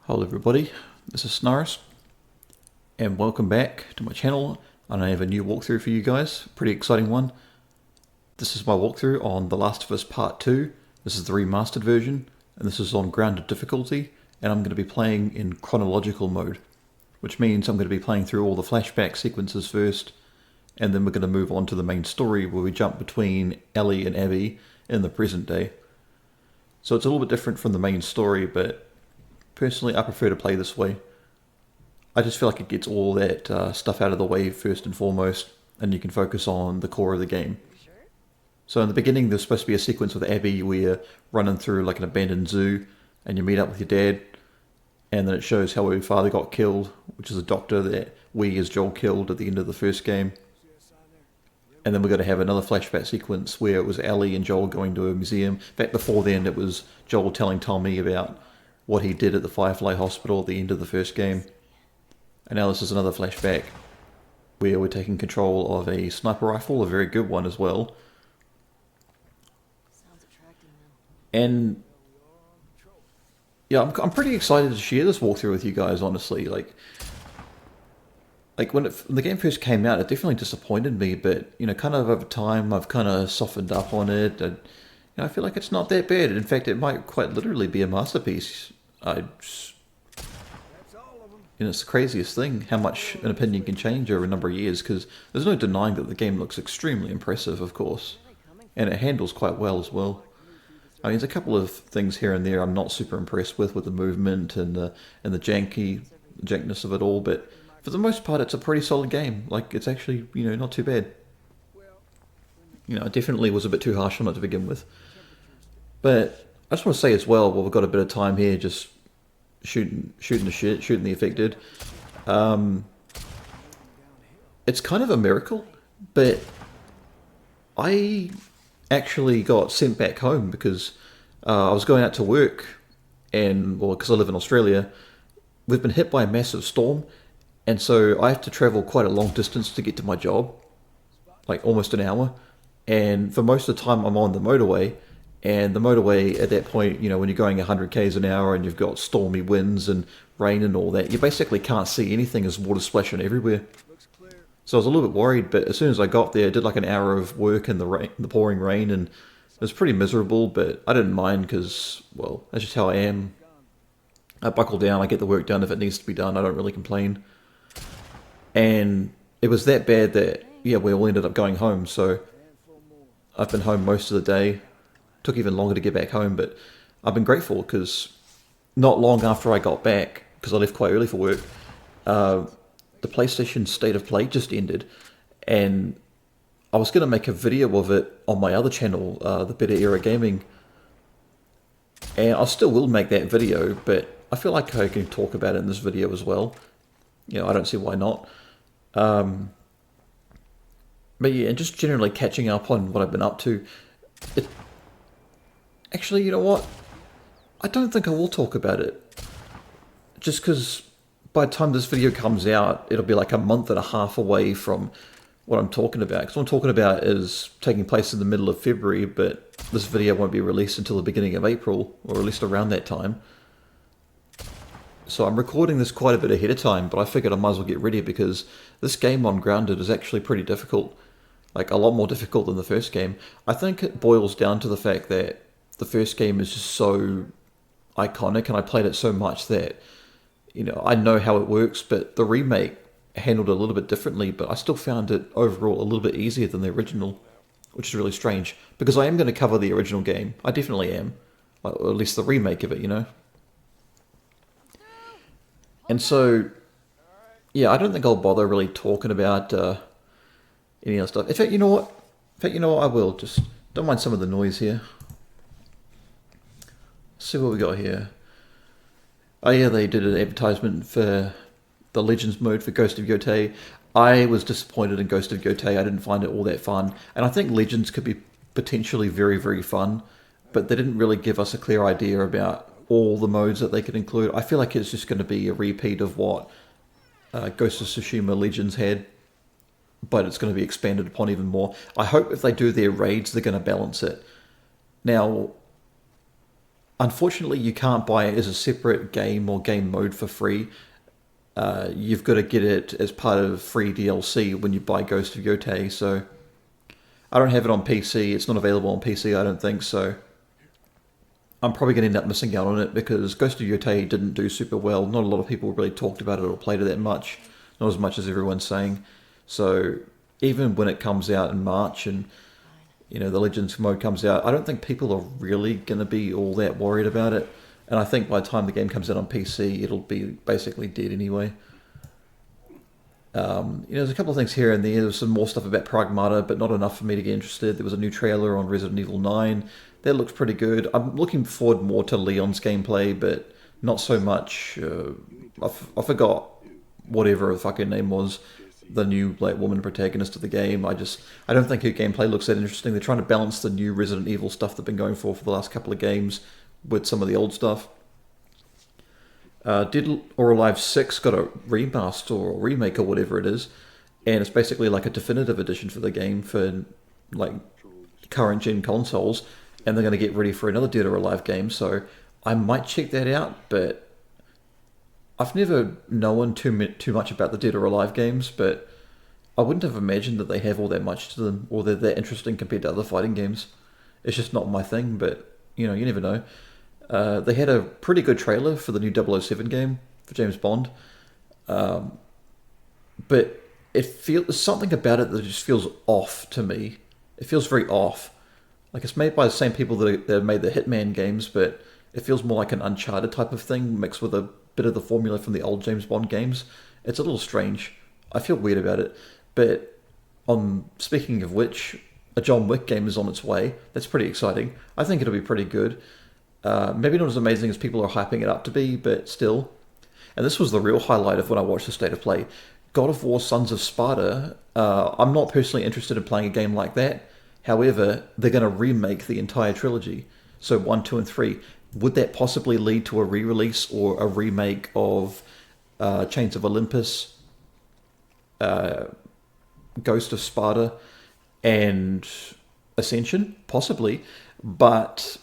Hello everybody, this is Snarist, and welcome back to my channel. And I have a new walkthrough for you guys, pretty exciting one. This is my walkthrough on The Last of Us Part 2. This is the remastered version, and this is on grounded difficulty, and I'm going to be playing in chronological mode, which means I'm going to be playing through all the flashback sequences first, and then we're going to move on to the main story where we jump between Ellie and Abby in the present day. So it's a little bit different from the main story, but personally, I prefer to play this way. I just feel like it gets all that stuff out of the way first and foremost, and you can focus on the core of the game. So in the beginning, there's supposed to be a sequence with Abby where you're running through like an abandoned zoo, and you meet up with your dad, and then it shows how her father got killed, which is a doctor that we as Joel killed at the end of the first game. And then we're going to have another flashback sequence where it was Ellie and Joel going to a museum. In fact, before then, it was Joel telling Tommy about what he did at the Firefly Hospital at the end of the first game. And now this is another flashback where we're taking control of a sniper rifle, a very good one as well. Sounds attractive now. And yeah, I'm pretty excited to share this walkthrough with you guys, honestly. Like when the game first came out, it definitely disappointed me, but you know, kind of over time, I've kind of softened up on it. And, I feel like it's not that bad. In fact, it might quite literally be a masterpiece. It's the craziest thing how much an opinion can change over a number of years, because there's no denying that the game looks extremely impressive, of course, and it handles quite well as well. I mean, there's a couple of things here and there I'm not super impressed with the movement and the jankness of it all, but for the most part, it's a pretty solid game. Like, it's actually, not too bad. I definitely was a bit too harsh on it to begin with. But I just want to say as well, while we've got a bit of time here, just shooting the shit, shooting the affected. It's kind of a miracle, but I actually got sent back home because I was going out to work, and, well, because I live in Australia, we've been hit by a massive storm, and so I have to travel quite a long distance to get to my job, like almost an hour. And for most of the time, I'm on the motorway. And the motorway at that point, when you're going 100 k's an hour and you've got stormy winds and rain and all that, you basically can't see anything as water splashing everywhere. So I was a little bit worried, but as soon as I got there, I did like an hour of work in the pouring rain, and it was pretty miserable, but I didn't mind because, well, that's just how I am. I buckle down, I get the work done if it needs to be done, I don't really complain. And it was that bad that, yeah, we all ended up going home, so I've been home most of the day. Took even longer to get back home, but I've been grateful because not long after I got back, because I left quite early for work, the PlayStation State of Play just ended, and I was going to make a video of it on my other channel, the Better Era Gaming, and I still will make that video, but I feel like I can talk about it in this video as well. I don't see why not. But yeah, and just generally catching up on what I've been up to. Actually, you know what? I don't think I will talk about it. Just because by the time this video comes out, it'll be like a month and a half away from what I'm talking about. Because what I'm talking about is taking place in the middle of February, but this video won't be released until the beginning of April, or at least around that time. So I'm recording this quite a bit ahead of time, but I figured I might as well get ready because this game on Grounded is actually pretty difficult. Like, a lot more difficult than the first game. I think it boils down to the fact that the first game is just so iconic, and I played it so much that, I know how it works, but the remake handled it a little bit differently, but I still found it overall a little bit easier than the original, which is really strange, because I am going to cover the original game. I definitely am. Or at least the remake of it, And so, yeah, I don't think I'll bother really talking about any other stuff. In fact, you know what? I will. Just don't mind some of the noise here. Let's see what we got here. Oh yeah, they did an advertisement for the Legends mode for Ghost of Yotei. I was disappointed in Ghost of Yotei. I didn't find it all that fun. And I think Legends could be potentially very, very fun, but they didn't really give us a clear idea about all the modes that they could include. I feel like it's just going to be a repeat of what Ghost of Tsushima Legends had, but it's going to be expanded upon even more. I hope if they do their raids, they're going to balance it. Now, Unfortunately, you can't buy it as a separate game or game mode for free. You've got to get it as part of free DLC when you buy Ghost of Yotei. So I don't have it on PC. It's not available on PC, I don't think. So I'm probably going to end up missing out on it because Ghost of Yotei didn't do super well. Not a lot of people really talked about it or played it that much. Not as much as everyone's saying. So even when it comes out in March and the Legends mode comes out, I don't think people are really going to be all that worried about it. And I think by the time the game comes out on PC, it'll be basically dead anyway. There's a couple of things here and there. There's some more stuff about Pragmata, but not enough for me to get interested. There was a new trailer on Resident Evil 9. That looks pretty good. I'm looking forward more to Leon's gameplay, but not so much. I forgot whatever the fucking name was. The new black woman protagonist of the game. I don't think her gameplay looks that interesting. They're trying to balance the new Resident Evil stuff they've been going for the last couple of games with some of the old stuff. Dead or Alive 6 got a remaster or remake or whatever it is, and it's basically like a definitive edition for the game for like current gen consoles, and they're going to get ready for another Dead or Alive game, so I might check that out, but I've never known too much about the Dead or Alive games, but I wouldn't have imagined that they have all that much to them, or they're that interesting compared to other fighting games. It's just not my thing, but you never know. They had a pretty good trailer for the new 007 game for James Bond, but there's something about it that just feels off to me. It feels very off. Like it's made by the same people that made the Hitman games, but it feels more like an Uncharted type of thing mixed with a bit of the formula from the old James Bond games. It's a little strange. I feel weird about it. But speaking of which, a John Wick game is on its way. That's pretty exciting. I think it'll be pretty good. Maybe not as amazing as people are hyping it up to be, but still. And this was the real highlight of when I watched the State of Play. God of War Sons of Sparta. I'm not personally interested in playing a game like that. However, they're going to remake the entire trilogy. So 1, 2, and 3. Would that possibly lead to a re-release or a remake of Chains of Olympus, Ghost of Sparta, and Ascension? Possibly. But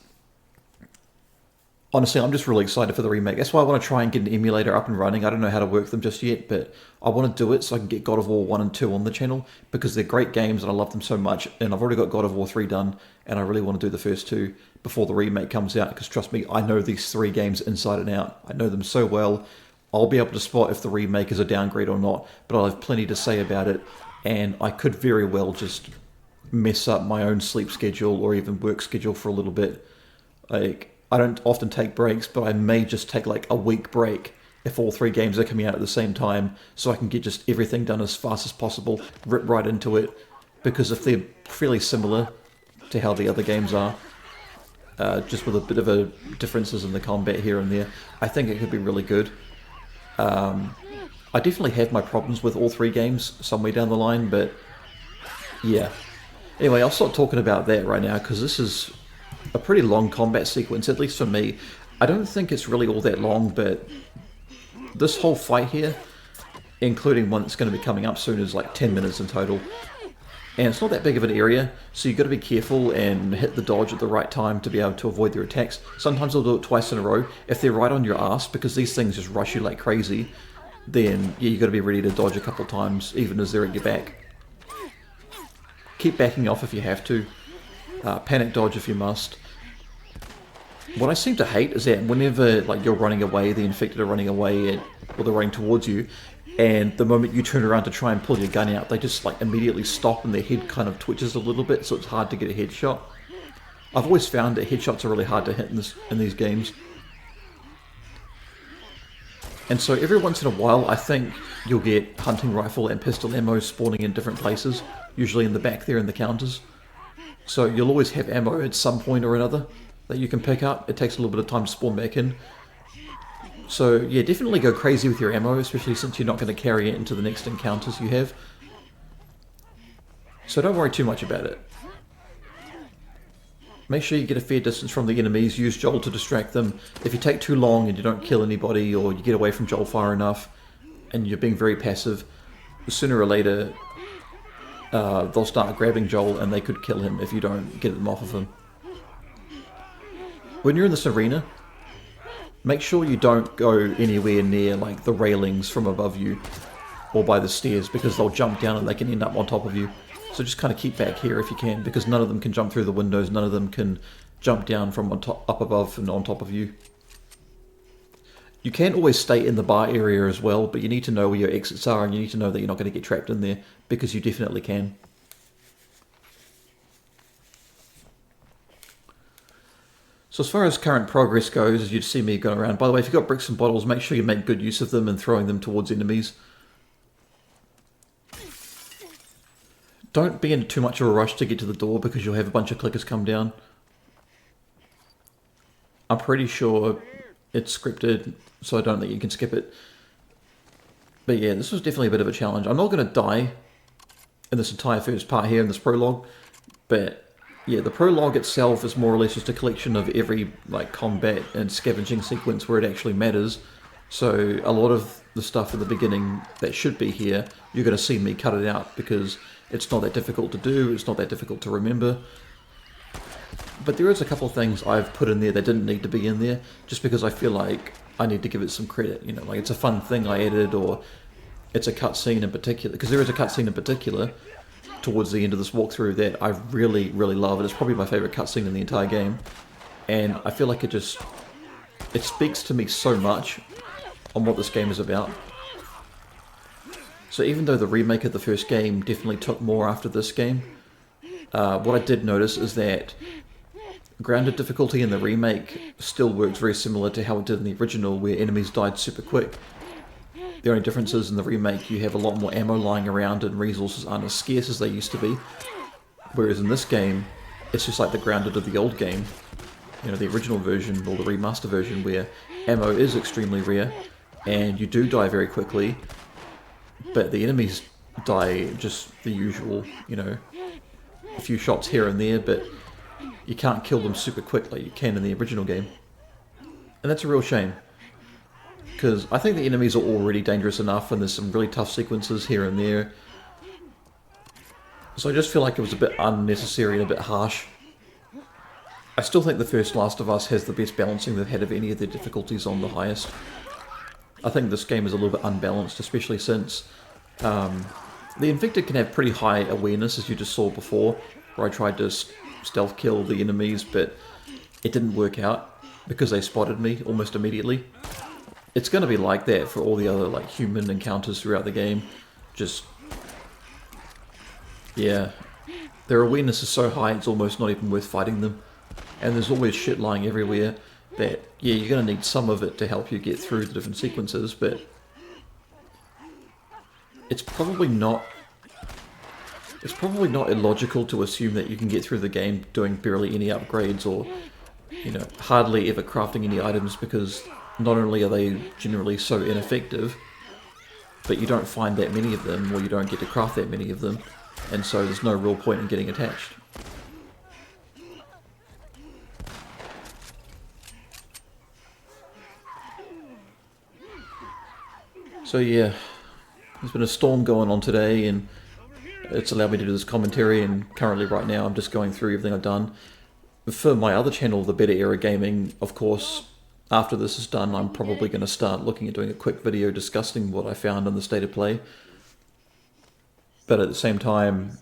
honestly, I'm just really excited for the remake. That's why I want to try and get an emulator up and running. I don't know how to work them just yet, but I want to do it so I can get God of War 1 and 2 on the channel because they're great games and I love them so much. And I've already got God of War 3 done, and I really want to do the first two before the remake comes out because trust me, I know these three games inside and out. I know them so well. I'll be able to spot if the remake is a downgrade or not, but I'll have plenty to say about it, and I could very well just mess up my own sleep schedule or even work schedule for a little bit. Like, I don't often take breaks, but I may just take like a week break if all three games are coming out at the same time, so I can get just everything done as fast as possible, rip right into it, because if they're fairly similar to how the other games are, just with a bit of a differences in the combat here and there, I think it could be really good. I definitely have my problems with all three games somewhere down the line, but yeah. Anyway, I'll stop talking about that right now, because this is a pretty long combat sequence, at least for me. I don't think it's really all that long, but this whole fight here, including one that's going to be coming up soon, is like 10 minutes in total. And it's not that big of an area, so you've got to be careful and hit the dodge at the right time to be able to avoid their attacks. Sometimes they'll do it twice in a row. If they're right on your ass, because these things just rush you like crazy, then yeah, you've got to be ready to dodge a couple times, even as they're at your back. Keep backing off if you have to. Panic dodge if you must. What I seem to hate is that whenever like you're running away, the infected are running away, or they're running towards you, and the moment you turn around to try and pull your gun out, they just like immediately stop and their head kind of twitches a little bit, so it's hard to get a headshot. I've always found that headshots are really hard to hit in these games. And so every once in a while, I think you'll get hunting rifle and pistol ammo spawning in different places, usually in the back there in the counters. So you'll always have ammo at some point or another that you can pick up. It takes a little bit of time to spawn back in. So yeah, definitely go crazy with your ammo, especially since you're not going to carry it into the next encounters you have. So don't worry too much about it. Make sure you get a fair distance from the enemies, use Joel to distract them. If you take too long and you don't kill anybody, or you get away from Joel far enough, and you're being very passive, sooner or later they'll start grabbing Joel and they could kill him if you don't get them off of him. when you're in this arena, make sure you don't go anywhere near like the railings from above you or by the stairs, because they'll jump down and they can end up on top of you. So just kind of keep back here if you can, because none of them can jump through the windows, none of them can jump down from on top, up above and on top of you. You can always stay in the bar area as well, but you need to know where your exits are, and you need to know that you're not going to get trapped in there, because you definitely can. So as far as current progress goes, as you'd see me going around, by the way, if you've got bricks and bottles, make sure you make good use of them and throwing them towards enemies. Don't be in too much of a rush to get to the door, because you'll have a bunch of clickers come down. I'm pretty sure it's scripted, so I don't think you can skip it. But yeah, this was definitely a bit of a challenge. I'm not going to die in this entire first part here in this prologue, but yeah, the prologue itself is more or less just a collection of every like combat and scavenging sequence where it actually matters. So a lot of the stuff at the beginning that should be here, you're going to see me cut it out, because it's not that difficult to do, it's not that difficult to remember. But there is a couple of things I've put in there that didn't need to be in there, just because I feel like I need to give it some credit. You know, like it's a fun thing I added, or it's a cutscene in particular, because there is a cutscene in particular towards the end of this walkthrough that I really, really love. It's probably my favourite cutscene in the entire game, and I feel like it speaks to me so much on what this game is about. So even though the remake of the first game definitely took more after this game, what I did notice is that grounded difficulty in the remake still works very similar to how it did in the original, where enemies died super quick. The only difference is in the remake you have a lot more ammo lying around and resources aren't as scarce as they used to be. Whereas in this game, it's just like the grounded of the old game, you know, the original version or the remaster version, where ammo is extremely rare and you do die very quickly, but the enemies die just the usual, you know, a few shots here and there, but you can't kill them super quick like you can in the original game. And that's a real shame, because I think the enemies are already dangerous enough and there's some really tough sequences here and there. So I just feel like it was a bit unnecessary and a bit harsh. I still think the first Last of Us has the best balancing they've had of any of their difficulties on the highest. I think this game is a little bit unbalanced, especially since the Infected can have pretty high awareness, as you just saw before, where I tried to stealth kill the enemies, but it didn't work out because they spotted me almost immediately. It's going to be like that for all the other like human encounters throughout the game. Just, yeah, their awareness is so high it's almost not even worth fighting them. And there's always shit lying everywhere that, yeah, you're going to need some of it to help you get through the different sequences, but it's probably not illogical to assume that you can get through the game doing barely any upgrades, or, you know, hardly ever crafting any items, because not only are they generally so ineffective, but you don't find that many of them, or you don't get to craft that many of them, and so there's no real point in getting attached. So yeah, there's been a storm going on today, and it's allowed me to do this commentary, and currently right now I'm just going through everything I've done. For my other channel, The Better Era Gaming, of course, after this is done, I'm probably going to start looking at doing a quick video discussing what I found in the state of play. But at the same time,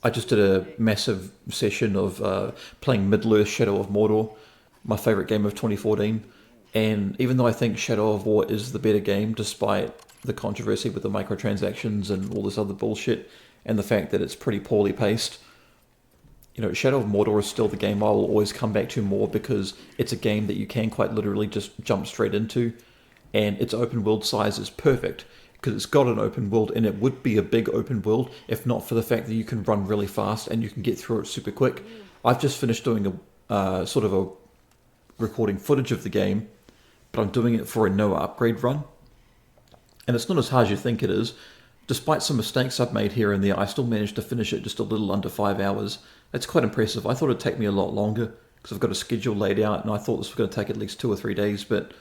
I just did a massive session of playing Middle-earth Shadow of Mordor, my favourite game of 2014. And even though I think Shadow of War is the better game, despite the controversy with the microtransactions and all this other bullshit, and the fact that it's pretty poorly paced, you know, Shadow of Mordor is still the game I will always come back to more, because it's a game that you can quite literally just jump straight into, and its open world size is perfect, because it's got an open world, and it would be a big open world if not for the fact that you can run really fast and you can get through it super quick. I've just finished doing a sort of a recording footage of the game, but I'm doing it for a no upgrade run. And it's not as hard as you think it is. Despite some mistakes I've made here and there, I still managed to finish it just a little under 5 hours. That's quite impressive. I thought it'd take me a lot longer, because I've got a schedule laid out, and I thought this was going to take at least 2 or 3 days, but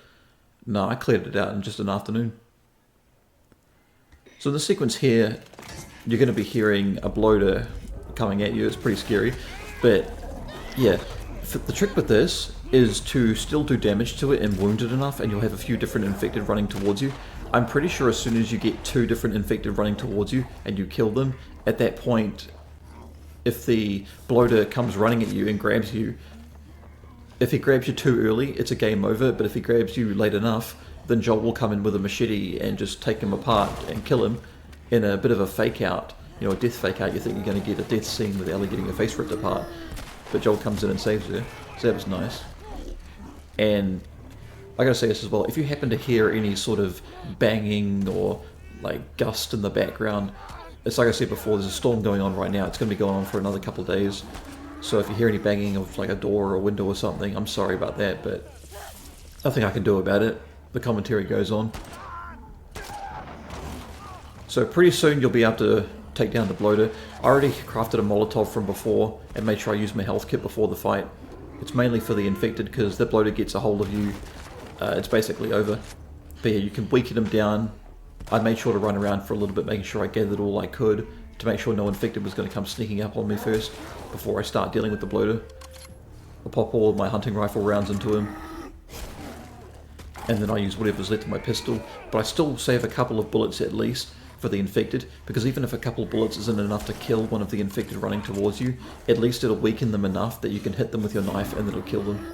no, I cleared it out in just an afternoon. So in the sequence here, you're going to be hearing a bloater coming at you. It's pretty scary. But yeah, the trick with this is to still do damage to it and wound it enough, and you'll have a few different infected running towards you. I'm pretty sure as soon as you get 2 different infected running towards you and you kill them, at that point, if the bloater comes running at you and grabs you, if he grabs you too early, it's a game over, but if he grabs you late enough, then Joel will come in with a machete and just take him apart and kill him in a bit of a fake out, you know, a death fake out. You think you're going to get a death scene with Ellie getting her face ripped apart, but Joel comes in and saves her, so that was nice. And I gotta say this as well, if you happen to hear any sort of banging or like gust in the background, it's like I said before, there's a storm going on right now. It's going to be going on for another couple of days. So if you hear any banging of like a door or a window or something, I'm sorry about that, but nothing I can do about it. The commentary goes on. So pretty soon you'll be able to take down the bloater. I already crafted a Molotov from before and made sure I used my health kit before the fight. It's mainly for the infected because the bloater gets a hold of you. It's basically over. But yeah, you can weaken them down. I made sure to run around for a little bit, making sure I gathered all I could to make sure no infected was going to come sneaking up on me first before I start dealing with the bloater. I'll pop all of my hunting rifle rounds into him, and then I use whatever's left of my pistol, but I still save a couple of bullets at least for the infected, because even if a couple of bullets isn't enough to kill one of the infected running towards you, at least it'll weaken them enough that you can hit them with your knife and it'll kill them.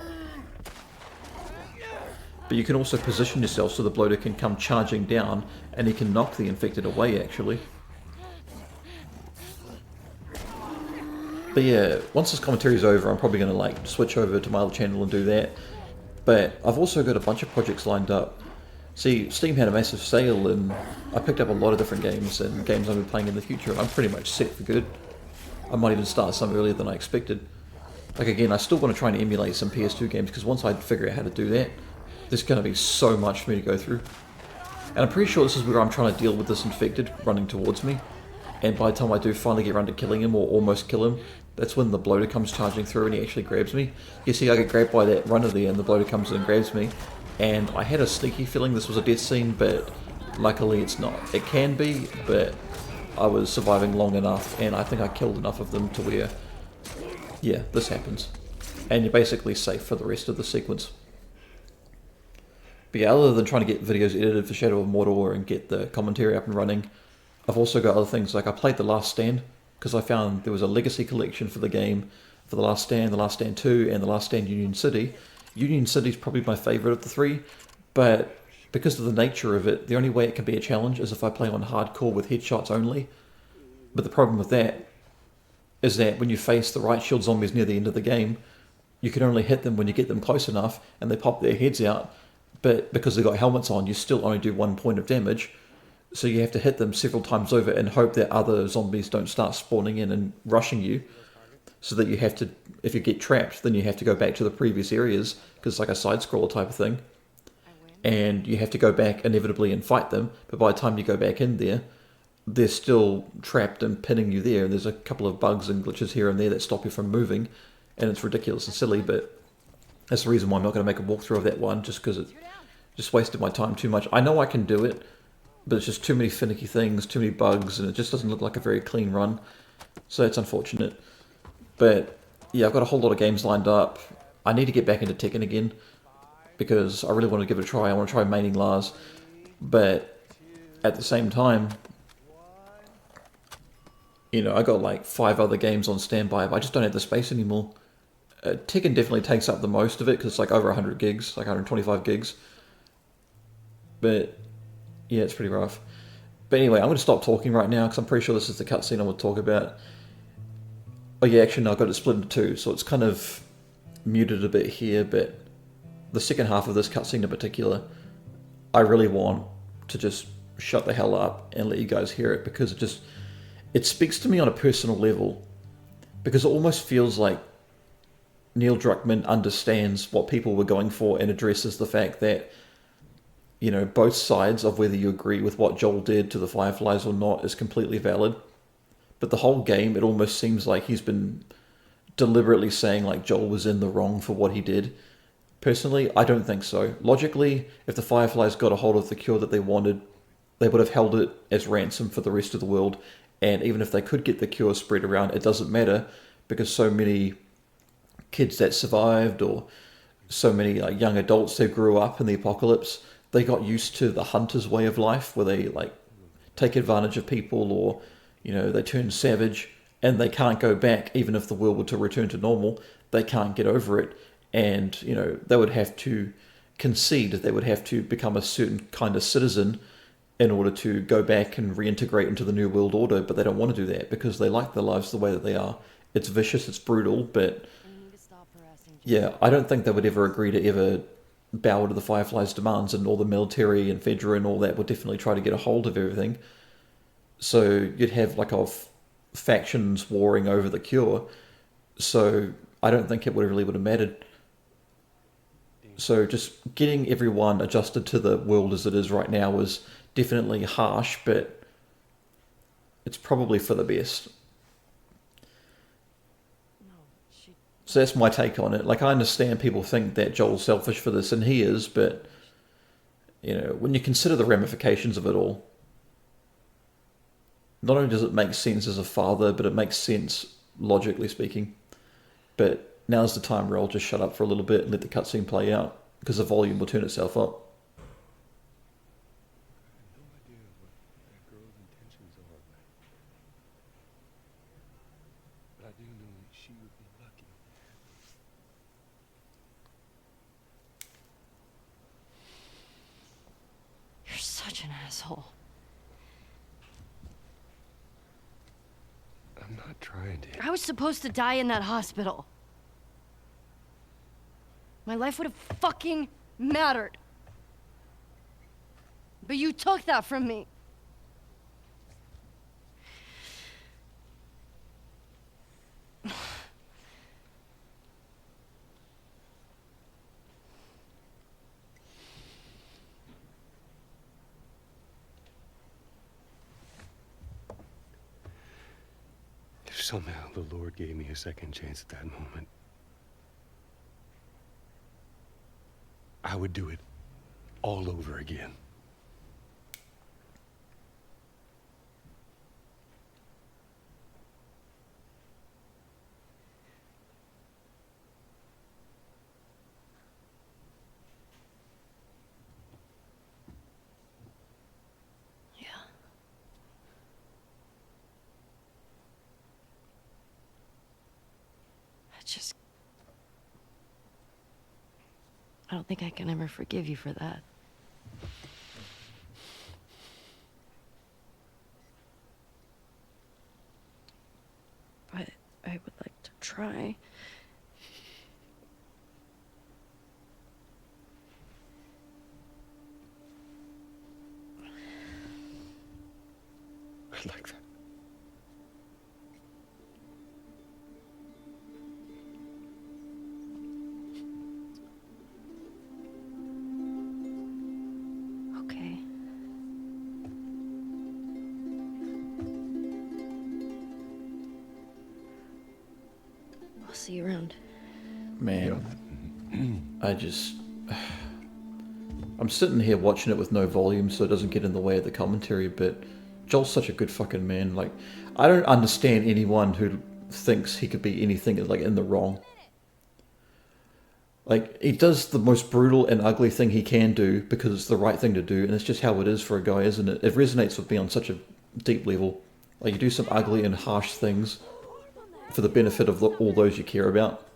But you can also position yourself so the bloater can come charging down and he can knock the infected away actually. But yeah, once this commentary is over, I'm probably going to like switch over to my other channel and do that. But I've also got a bunch of projects lined up. See, Steam had a massive sale and I picked up a lot of different games and games I'll be playing in the future, and I'm pretty much set for good. I might even start some earlier than I expected. Like again, I still want to try and emulate some PS2 games, because once I figure out how to do that, there's going to be so much for me to go through. And I'm pretty sure this is where I'm trying to deal with this infected running towards me. And by the time I do finally get around to killing him, or almost kill him, that's when the bloater comes charging through and he actually grabs me. You see, I get grabbed by that runner there and the bloater comes in and grabs me. And I had a sneaky feeling this was a death scene, but luckily it's not. It can be, but I was surviving long enough and I think I killed enough of them to where, yeah, this happens. And you're basically safe for the rest of the sequence. But yeah, other than trying to get videos edited for Shadow of Mordor and get the commentary up and running, I've also got other things, like I played The Last Stand, because I found there was a legacy collection for the game, for The Last Stand 2, and The Last Stand Union City. Union City is probably my favourite of the three, but because of the nature of it, the only way it can be a challenge is if I play on hardcore with headshots only. But the problem with that is that when you face the right shield zombies near the end of the game, you can only hit them when you get them close enough and they pop their heads out, but because they've got helmets on, you still only do 1 point of damage. So you have to hit them several times over and hope that other zombies don't start spawning in and rushing you. So that you have to, if you get trapped, then you have to go back to the previous areas, because it's like a side-scroller type of thing. And you have to go back inevitably and fight them, but by the time you go back in there, they're still trapped and pinning you there. And there's a couple of bugs and glitches here and there that stop you from moving. And it's ridiculous and silly, but that's the reason why I'm not going to make a walkthrough of that one, just because it just wasted my time too much. I know I can do it, but it's just too many finicky things, too many bugs, and it just doesn't look like a very clean run. So it's unfortunate. But yeah, I've got a whole lot of games lined up. I need to get back into Tekken again, because I really want to give it a try. I want to try maining Lars. But at the same time, you know, I got like 5 other games on standby, but I just don't have the space anymore. Tekken definitely takes up the most of it, because it's like over 100 gigs, like 125 gigs. But yeah, it's pretty rough. But anyway, I'm going to stop talking right now, because I'm pretty sure this is the cutscene I want to talk about. Oh yeah, actually no, I've got it split into 2, so it's kind of muted a bit here, but the second half of this cutscene in particular, I really want to just shut the hell up and let you guys hear it, because it speaks to me on a personal level, because it almost feels like Neil Druckmann understands what people were going for and addresses the fact that, you know, both sides of whether you agree with what Joel did to the Fireflies or not is completely valid. But the whole game, it almost seems like he's been deliberately saying like Joel was in the wrong for what he did. Personally, I don't think so. Logically, if the Fireflies got a hold of the cure that they wanted, they would have held it as ransom for the rest of the world. And even if they could get the cure spread around, it doesn't matter, because so many kids that survived, or so many like young adults that grew up in the apocalypse. They got used to the hunter's way of life, where they like take advantage of people, or they turn savage, and they can't go back. Even if the world were to return to normal, they can't get over it, and they would have to concede. They would have to become a certain kind of citizen in order to go back and reintegrate into the new world order, but they don't want to do that because they like their lives the way that they are. It's vicious, it's brutal, but yeah, I don't think they would ever agree to ever bow to the Fireflies' demands, and all the military and Fedra and all that would definitely try to get a hold of everything. So you'd have like factions warring over the cure. So I don't think it really would have mattered. So just getting everyone adjusted to the world as it is right now was definitely harsh, but it's probably for the best. So that's my take on it. Like, I understand people think that Joel's selfish for this, and he is, but when you consider the ramifications of it all, not only does it make sense as a father, but it makes sense logically speaking. But now's the time where I'll just shut up for a little bit and let the cutscene play out, because the volume will turn itself up. You're such an asshole. I'm not trying to. I was supposed to die in that hospital. My life would have fucking mattered. But you took that from me. If somehow the Lord gave me a second chance at that moment, I would do it all over again. I don't think I can ever forgive you for that. But I would like to try. I'd like that. See you around. Man, I'm sitting here watching it with no volume so it doesn't get in the way of the commentary, but Joel's such a good fucking man. Like, I don't understand anyone who thinks he could be anything like in the wrong. Like, he does the most brutal and ugly thing he can do because it's the right thing to do, and it's just how it is for a guy, isn't it? It resonates with me on such a deep level. Like, you do some ugly and harsh things for the benefit of all those you care about.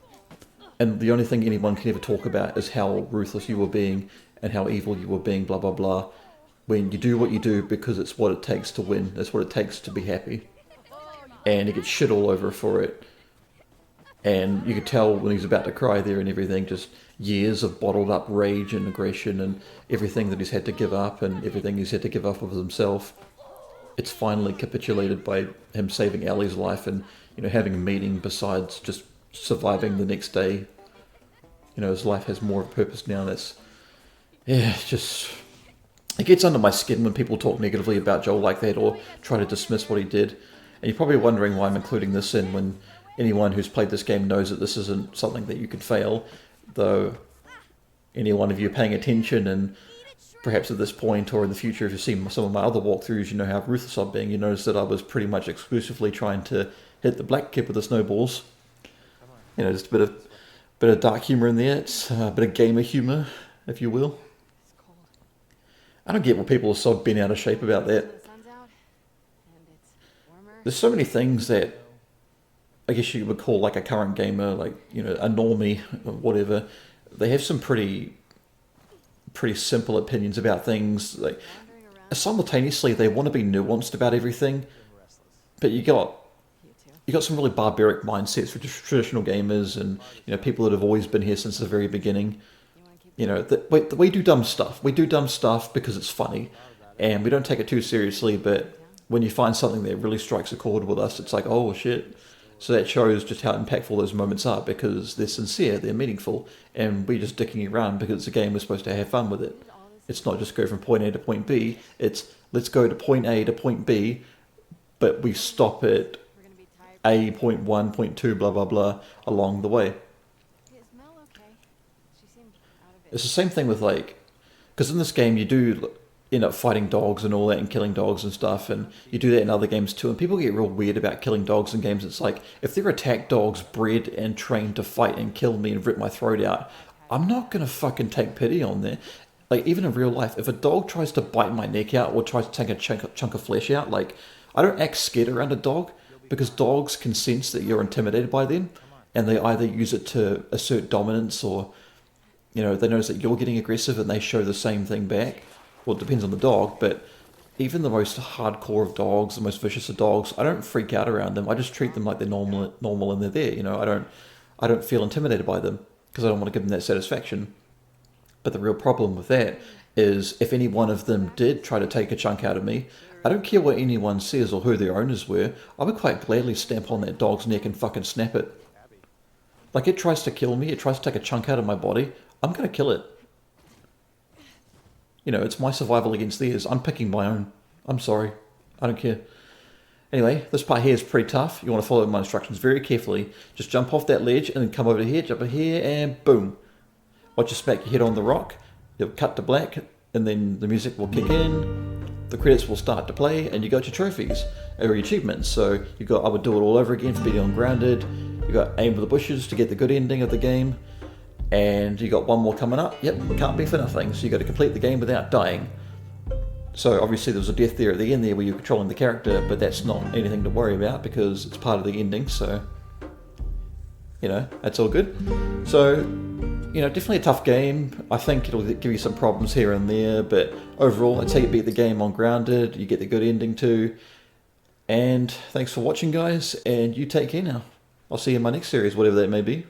And the only thing anyone can ever talk about is how ruthless you were being and how evil you were being, blah, blah, blah. When you do what you do because it's what it takes to win. It's what it takes to be happy. And he gets shit all over for it. And you could tell when he's about to cry there and everything, just years of bottled up rage and aggression and everything that he's had to give up and everything he's had to give up of himself. It's finally capitulated by him saving Ellie's life and having a meeting besides just surviving the next day. His life has more of a purpose now. It gets under my skin when people talk negatively about Joel like that or try to dismiss what he did. And you're probably wondering why I'm including this in when anyone who's played this game knows that this isn't something that you could fail. Though any one of you paying attention, and perhaps at this point or in the future if you've seen some of my other walkthroughs, you know how ruthless I'm being. You notice that I was pretty much exclusively trying to hit the black kid with the snowballs. Just a bit of Bit of dark humour in there. It's a bit of gamer humour, if you will. It's cold. I don't get what people are so bent out of shape about that. The sun's out, and it's warmer. There's so many things that I guess you would call like a current gamer, like, you know, a normie or whatever. They have some pretty simple opinions about things. Like, Wandering around. simultaneously, they want to be nuanced about everything, but you got some really barbaric mindsets for just traditional gamers and, you know, people that have always been here since the very beginning. You want to keep You know, we do dumb stuff. We do dumb stuff because it's funny, and we don't take it too seriously. But when you find something that really strikes a chord with us, it's like, oh shit. So that shows just how impactful those moments are, because they're sincere, they're meaningful, and we're just dicking around because it's a game, we're supposed to have fun with it. It's not just go from point A to point B. It's let's go to point A to point B, but we stop at we're gonna be tired. A, point 1, point 2, blah blah blah along the way. Is Mel okay? She seemed out of it. It's the same thing with, like, because in this game you do end up fighting dogs and all that and killing dogs and stuff, and you do that in other games too, and people get real weird about killing dogs in games. It's like, if they're attack dogs bred and trained to fight and kill me and rip my throat out, I'm not gonna fucking take pity on that. Like, even in real life, if a dog tries to bite my neck out or tries to take a chunk of flesh out, like, I don't act scared around a dog, because dogs can sense that you're intimidated by them, and they either use it to assert dominance, or, you know, they notice that you're getting aggressive and they show the same thing back. Well, it depends on the dog, but even the most hardcore of dogs, the most vicious of dogs, I don't freak out around them. I just treat them like they're normal and they're there. You know, I don't feel intimidated by them because I don't want to give them that satisfaction. But the real problem with that is, if any one of them did try to take a chunk out of me, I don't care what anyone says or who their owners were, I would quite gladly stamp on that dog's neck and fucking snap it. Like, it tries to kill me, it tries to take a chunk out of my body, I'm going to kill it. You know, it's my survival against theirs. I'm picking my own. I'm sorry. I don't care. Anyway, this part here is pretty tough. You want to follow my instructions very carefully. Just jump off that ledge and then come over here, jump over here, and boom. Watch you smack your head on the rock. You'll cut to black, and then the music will kick in. The credits will start to play, and you got your trophies, or your achievements. So you got, I would do it all over again for being on grounded. You got aim for the bushes to get the good ending of the game. And you got one more coming up. Yep, can't be for nothing. So you got to complete the game without dying. So obviously there was a death there at the end there where you're controlling the character, but that's not anything to worry about because it's part of the ending. So, you know, that's all good. So, you know, definitely a tough game. I think it'll give you some problems here and there, but overall, I'd say you beat the game on grounded. You get the good ending too. And thanks for watching, guys. And you take care now. I'll see you in my next series, whatever that may be.